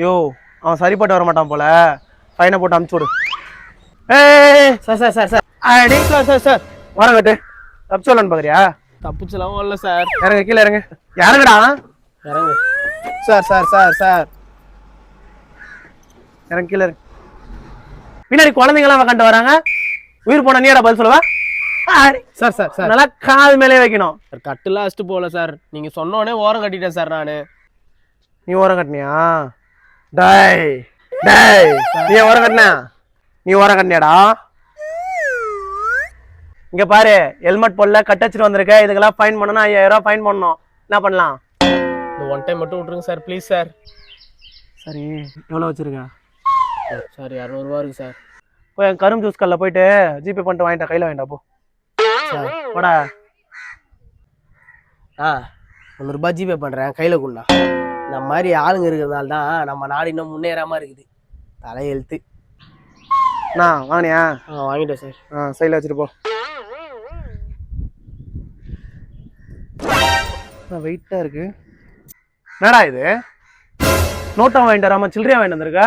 யோ அவன் சரிப்பட்டு வர மாட்டான் போல, ஃபைனை போட்டு அமுச்சு விடு. சார் சார் சார் சார் அடி சார் சார் சார் வரம் கட்டு. தப்பிச்சு வரலான்னு பார்க்குறியா? தப்பிச்சலாம் இல்லை சார். இறங்க, கீழே இறங்க. இறங்குடா. இறங்கு சார் சார் சார் சார் இறங்க, கீழே இறங்க. பின்னாடி குழந்தைங்களாம் உக்காந்து வராங்க. உயிர் போன நீடா பதில் சொல்லுவா? சார் சார் சார் நல்லா காது மேலே வைக்கணும். சார் கட்டுலாம் வச்சுட்டு போகல சார், நீங்கள் சொன்னோடனே ஓரம் கட்டிட்டேன் சார் நான். நீ ஓரம் கட்டினியா? டேய் டேய், நீ ஓரம் கட்டின? நீ ஓரம் கட்டினியாடா? இங்க பாரு, ஹெல்மெட் போடல, கட்டச்சிட்டு வந்திருக்க. இதுக்கெல்லாம் ஃபைன் பண்ணணும். 5000 ரூபாய் ஃபைன் பண்ணணும். என்ன பண்ணலாம்? இந்த ஒன் டைம் மட்டும் விட்ருங்க சார், ப்ளீஸ் சார். சரி, எவ்வளோ வச்சிருக்க? சார் 200 ரூபா இருக்கு சார். போய் என் கரும்பு ஜூஸ் கல்ல போயிட்டு ஜிபே பண்ணிட்டு வாங்கிட்டா, கையில் வாங்கிட்டா போ. போடா. 100 ரூபாய் ஜிபே பண்ணுறேன், கையில் கொண்டா. இந்த மாதிரி ஆளுங்க இருக்கிறதுனால தான் நம்ம நாடு இன்னும் முன்னேறாமல் இருக்குது. தலையெழுத்து. வாங்கினியா? வாங்கிட்டேன் சார். சைடில் வச்சுட்டு போ. வெயிட்டாக இருக்கு. என்னடா இது? நோட்டா வாங்கிட்டு வராம சில்லறையா வாங்கிட்டு வந்திருக்கா?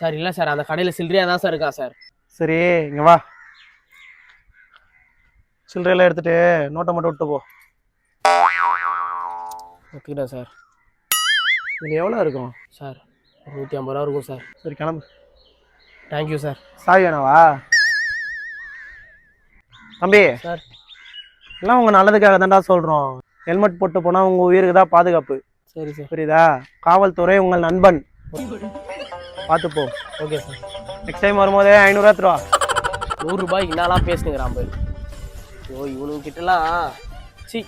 சார் இல்லை சார், அந்த கடையில் சில்லறையாக தான் சார் இருக்கா சார். சரி, இங்கே வா. சில்லறையெல்லாம் எடுத்துட்டு நோட்டை மட்டும் விட்டு போ. ஓகேடா சார். இதில் எவ்வளோ இருக்கும்? சார் 150 ரூபா இருக்கும் சார். சரி, கிளம்பு. Thank you sir. சாவி வேணாவா? தம்பி சார் எல்லாம் உங்கள் நல்லதுக்காக தான்டா சொல்கிறோம். ஹெல்மெட் போட்டு போனால் உங்கள் உயிருக்கு தான் பாதுகாப்பு. சரி சார். புரியுதா? காவல்துறை உங்கள் நண்பன். பார்த்துப்போ. Okay sir. நெக்ஸ்ட் டைம் வரும்போதே 500 ரூபா தருவா. 100 ரூபாய்க்கு என்னலாம் பேசுனுங்கிறான் பாரு. ஐயோ இவனுங்க கிட்டலாம் சி